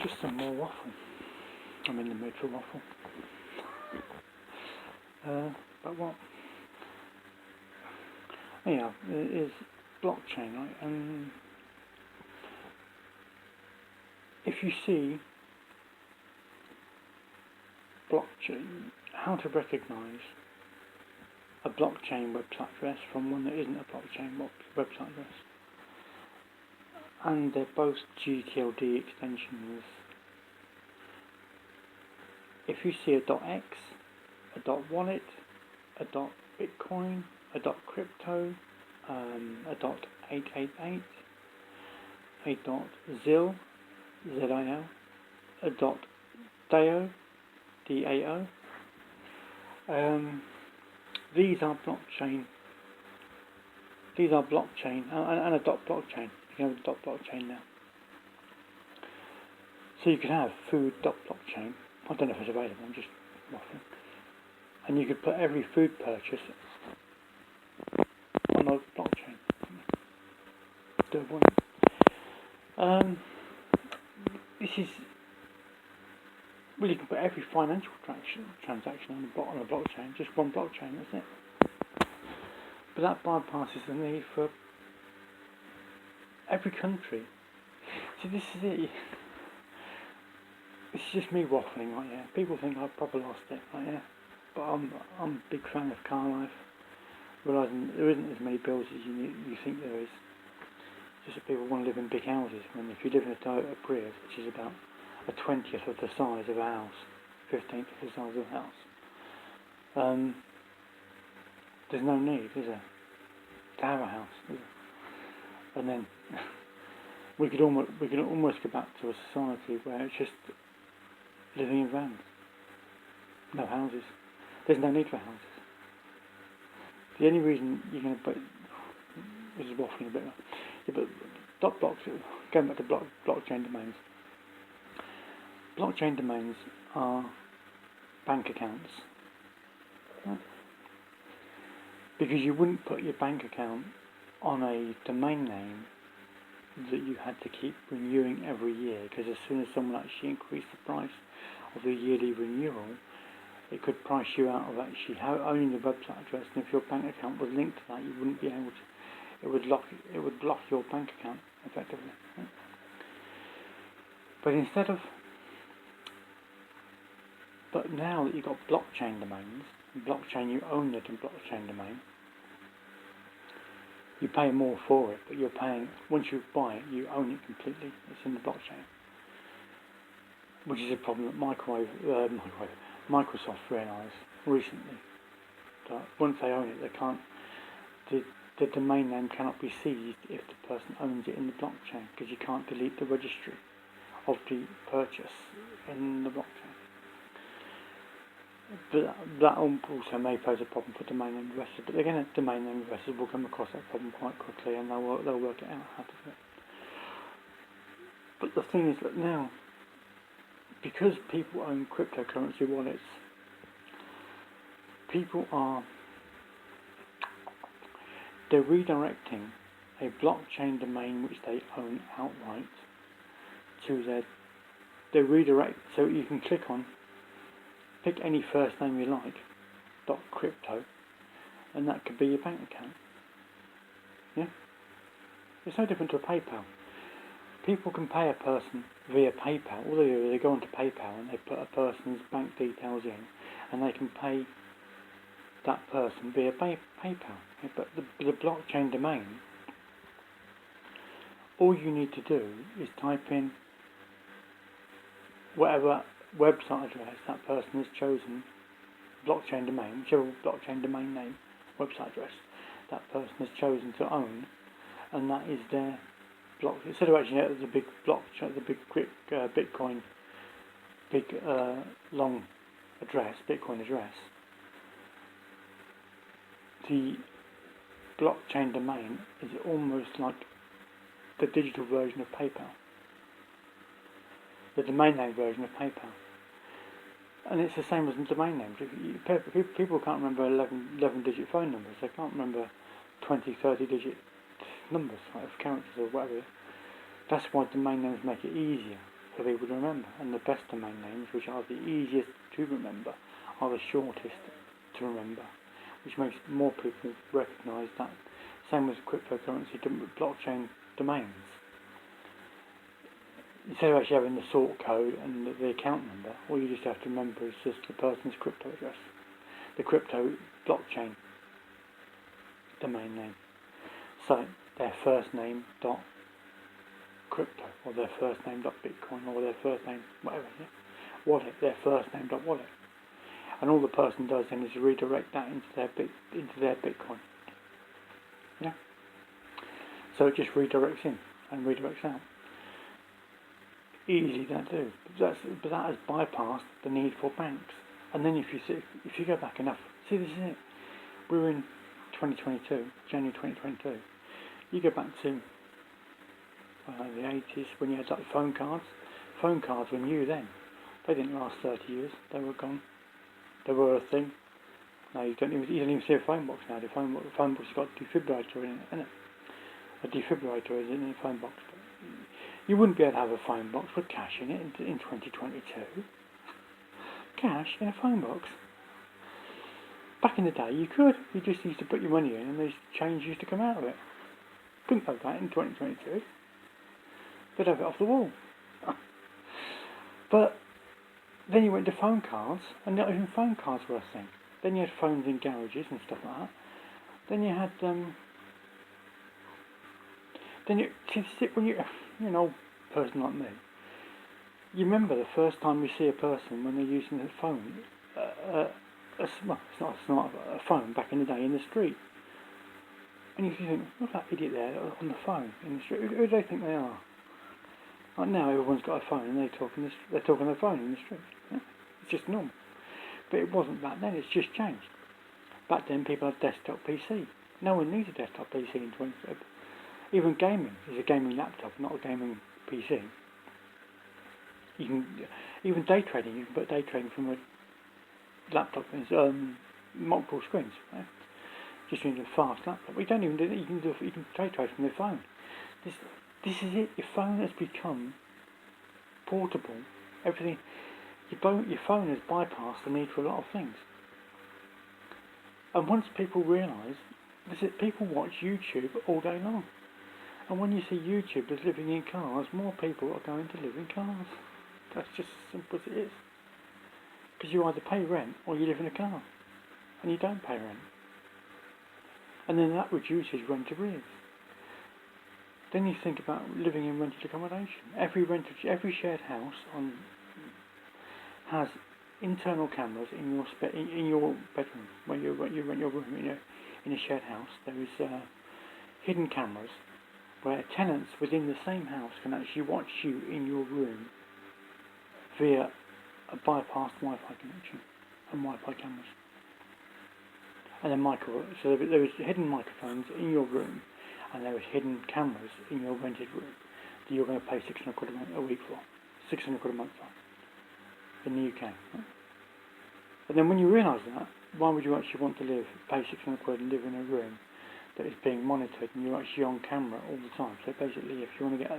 Just some more waffle. I'm in the mood for waffle. But what? Yeah, it is blockchain, right? And if you see blockchain, how to recognise a blockchain website address from one that isn't a blockchain website address. And they're both GTLD extensions. If you see a .x, a .wallet, a .bitcoin, a .crypto, a .888, a .zil, ZIL, a .dao, DAO, these are blockchain. These are blockchain and a .blockchain. You can have a .blockchain now. So you could have food.blockchain. I don't know if it's available, I'm just waffling. And you could put every food purchase on a blockchain. Do one. This is well, you can put every financial transaction on a blockchain, just one blockchain, that's it. But that bypasses the need for every country. See, this is it. It's just me waffling right here. People think I've probably lost it right here. But I'm a big fan of car life. Realising there isn't as many bills as you think there is. Just that people want to live in big houses. When if you live in a Toyota Prius, which is about a 20th of the size of a house, 15th of the size of a house, there's no need, is there, to have a house, is there? And then we could almost go back to a society where it's just living in vans, no houses. There's no need for houses. The only reason you're going to put this is waffling a bit. Yeah, but going back to blockchain domains. Blockchain domains are bank accounts. Right? Because you wouldn't put your bank account on a domain name that you had to keep renewing every year, because as soon as someone actually increased the price of the yearly renewal, it could price you out of actually owning the website address, and if your bank account was linked to that, you wouldn't be able to. It would block your bank account effectively. Right? But now that you've got blockchain domains, blockchain, you own it in blockchain domain, you pay more for it, but you're paying, once you buy it, you own it completely. It's in the blockchain. Which is a problem that Microsoft realised recently. That once they own it, they can't, the domain name cannot be seized if the person owns it in the blockchain, because you can't delete the registry of the purchase in the blockchain. But that also may pose a problem for domain name addresses. But again, domain name addresses will come across that problem quite quickly, and they'll work it out how to do it. But the thing is that now, because people own cryptocurrency wallets, they're redirecting a blockchain domain which they own outright to they redirect, so you can click on, pick any first name you like, .crypto, and that could be your bank account. Yeah? It's no different to a PayPal. People can pay a person via PayPal. All they do is they go onto PayPal and they put a person's bank details in, and they can pay that person via PayPal. Yeah? But the blockchain domain, all you need to do is type in whatever website address that person has chosen, blockchain domain, whichever blockchain domain name, website address that person has chosen to own, and that is their block. Instead of actually the big blockchain, the big quick Bitcoin, long address, Bitcoin address, the blockchain domain is almost like the digital version of PayPal, the domain name version of PayPal. And it's the same as in domain names. People can't remember 11-digit phone numbers. They can't remember 20, 30-digit numbers, like of characters or whatever. That's why domain names make it easier for people to remember, and the best domain names, which are the easiest to remember, are the shortest to remember, which makes more people recognise that. Same as cryptocurrency, blockchain domains. Instead of actually having the sort code and the account number, all you just have to remember is just the person's crypto address, the crypto blockchain domain name. So their first name dot crypto, or their first name dot bitcoin, or their first name whatever, yeah? Wallet, their first name dot wallet, and all the person does then is redirect that into their bitcoin. Yeah. So it just redirects in and redirects out. Easy to do, but that has bypassed the need for banks. And then if you go back enough, see, this is it. We're in 2022, January 2022. You go back to the 80s when you had like phone cards. Phone cards were new then. They didn't last 30 years. They were gone. They were a thing. Now you don't even see a phone box now. The phone box has got a defibrillator in it, isn't it? A defibrillator is in a phone box. You wouldn't be able to have a phone box with cash in it in 2022. Cash in a phone box. Back in the day, you could. You just used to put your money in, and there's change used to come out of it. Couldn't have that in 2022. They'd have it off the wall. But then you went to phone cards, and not even phone cards were a thing. Then you had phones in garages and stuff like that. Then you had when you're an old person like me, you remember the first time you see a person when they're using a phone, it's not a phone back in the day in the street, and you think, what's that idiot there on the phone in the street? Who do they think they are? Like now, everyone's got a phone and they're talking on their phone in the street. Yeah? It's just normal. But it wasn't back then. It's just changed. Back then, people had desktop PC. No one needs a desktop PC in 2020. Even gaming is a gaming laptop, not a gaming PC. You can even day trading. You can put day trading from a laptop with multiple screens. Right? Just using a fast laptop. We don't even do that. You can day trade from your phone. This is it. Your phone has become portable. Everything. Your phone has bypassed the need for a lot of things. And once people realise, people watch YouTube all day long. And when you see YouTubers living in cars, more people are going to live in cars. That's just as simple as it is. Because you either pay rent or you live in a car. And you don't pay rent. And then that reduces rent arrears. Then you think about living in rented accommodation. Every shared house has internal cameras in your bedroom. When you rent your room in a shared house, there is hidden cameras where tenants within the same house can actually watch you in your room via a bypassed Wi-Fi connection and Wi-Fi cameras. And then so there is hidden microphones in your room, and there is hidden cameras in your rented room that you're going to pay £600 a week for, £600 a month for, in the UK. Right? And then when you realise that, why would you actually want to pay £600 and live in a room that is being monitored and you're actually on camera all the time? So basically, if you want to get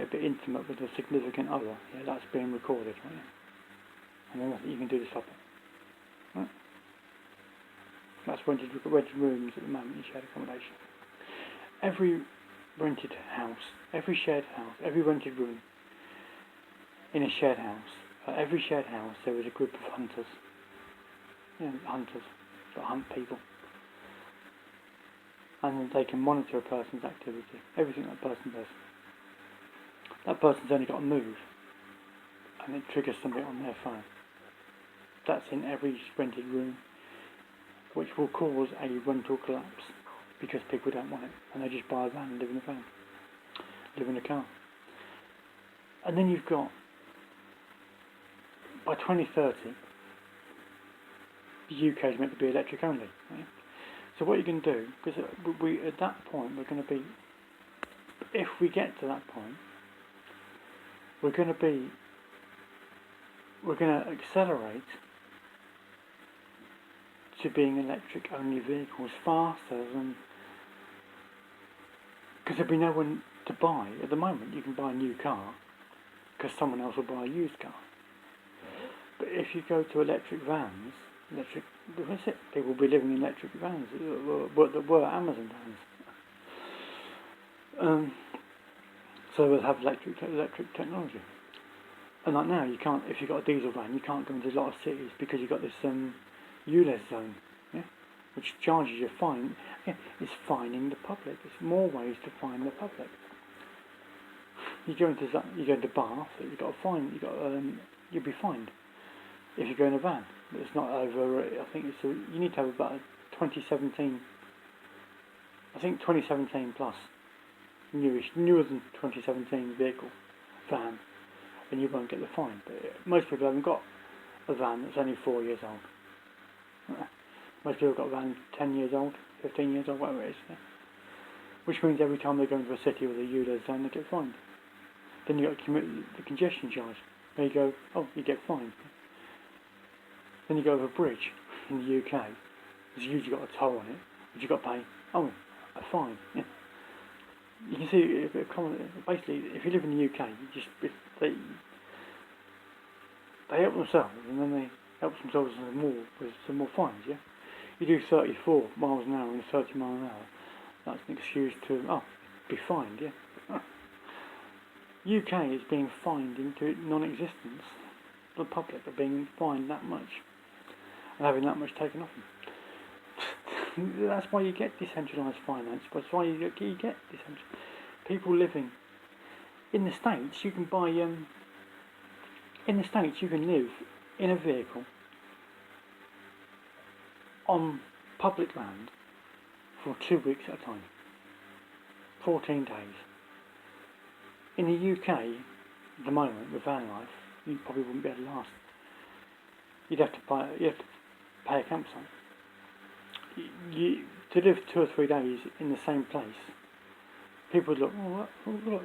a bit intimate with a significant other, that's being recorded, right? And then nothing you can do to stop it. Right? That's rented rooms at the moment in shared accommodation. Every rented house, every shared house, every rented room in a shared house, every shared house there is a group of hunters. Hunters that hunt people. And they can monitor a person's activity, everything that person does. That person's only got to move, and it triggers something on their phone. That's in every rented room, which will cause a rental collapse because people don't want it, and they just buy a van and live in a van, live in a car. And then you've got, by 2030, the UK is meant to be electric only. Right? So what you can do, because at that point we're going to be, if we get to that point, we're going to accelerate to being electric only vehicles faster than, because there'll be no one to buy. At the moment you can buy a new car because someone else will buy a used car. But if you go to electric vans, that's it. People will be living in electric vans that were Amazon vans. So we'll have electric technology. And like now, you can't, if you've got a diesel van, you can't go into a lot of cities because you've got this ULEZ zone, yeah, which charges you fine. Yeah, it's fining the public. There's more ways to fine the public. You go into Bath, you've got a fine. You'll be fined if you go in a van. It's not over. I think you need to have about a 2017. I think 2017 plus, newer than 2017 vehicle, van. And you won't get the fine. But most people haven't got a van that's only 4 years old. Most people have got a van 10 years old, 15 years old, whatever it is. Yeah? Which means every time they go into a city with a ULEZ zone, they get fined. Then you got to commit the congestion charge. There you go, you get fined. Then you go over a bridge in the UK. There's usually got a toll on it, but you've got to pay, a fine. Yeah. You can see, basically, if you live in the UK, they help themselves, and then they help themselves with some more fines, yeah? You do 34 miles an hour and 30 miles an hour, that's an excuse to, be fined, yeah? UK is being fined into non-existence. The public are being fined that much, and having that much taken off them. That's why you get decentralised finance. That's why you get decentralised. People living in the States, you can buy. In the States, you can live in a vehicle on public land for 2 weeks at a time, 14 days. In the UK, at the moment, with van life, you probably wouldn't be able to last. You'd have to pay a campsite. To live 2 or 3 days in the same place, people would look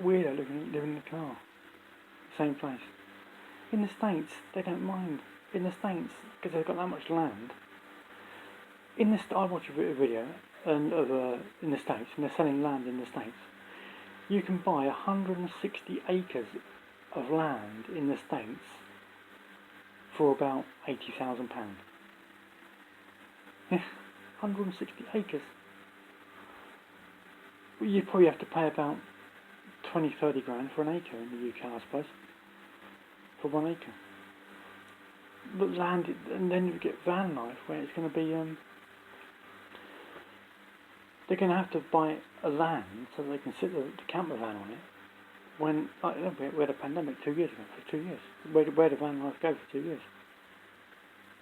weirdo living in the car. Same place. In the States, they don't mind. In the States, because they've got that much land. I watched a video in the States, and they're selling land in the States. You can buy 160 acres of land in the States for about £80,000. Yeah. 160 acres. Well, you probably have to pay about 20-30 grand for an acre in the UK, I suppose, for 1 acre. But land, and then you get van life, where it's going to be, they're going to have to buy a land so they can sit the camper van on it. When, we had a pandemic 2 years ago, for 2 years. Where did van life go for 2 years?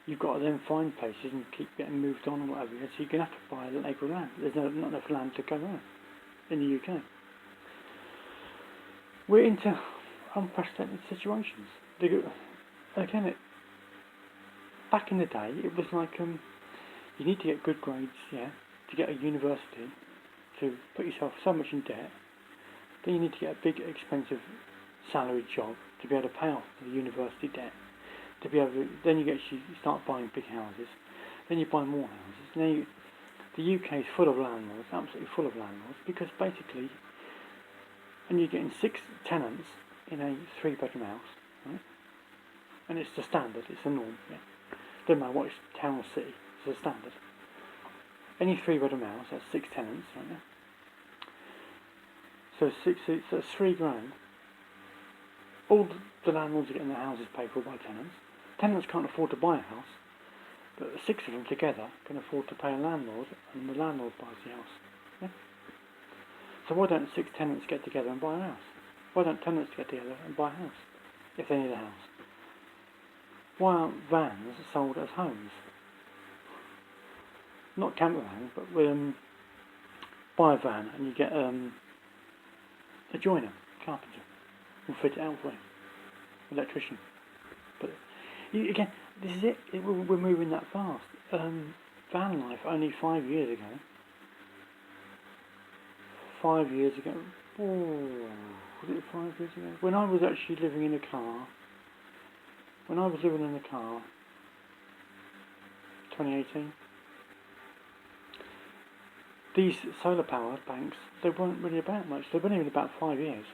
You've got to then find places and keep getting moved on and whatever. So you're going to have to buy an acre of land. There's not enough land to go around in the UK. We're into unprecedented situations. Again, back in the day, it was like you need to get good grades, to get a university, to put yourself so much in debt. Then you need to get a big, expensive salaried job to be able to pay off the university debt. Then you start buying big houses, then you buy more houses. Now the UK is full of landlords, absolutely full of landlords, because basically, and you're getting 6 tenants in a 3-bedroom house, right? And it's the standard, it's the norm. Yeah? Doesn't matter what it's town or city, it's the standard. Any 3-bedroom house, that's 6 tenants, right there. So that's 3 grand. All the landlords are getting their houses paid for by tenants. Tenants can't afford to buy a house, but the 6 of them together can afford to pay a landlord, and the landlord buys the house. Yeah? So why don't 6 tenants get together and buy a house? Why don't tenants get together and buy a house if they need a house? Why aren't vans sold as homes? Not camper vans, but buy a van and you get a joiner, carpenter, will fit it out for you, electrician. But again, this is it. We're moving that fast. Van life only 5 years ago. 5 years ago. Was it 5 years ago? When I was actually living in a car. 2018. These solar powered banks, they weren't really about much. They've been even about 5 years.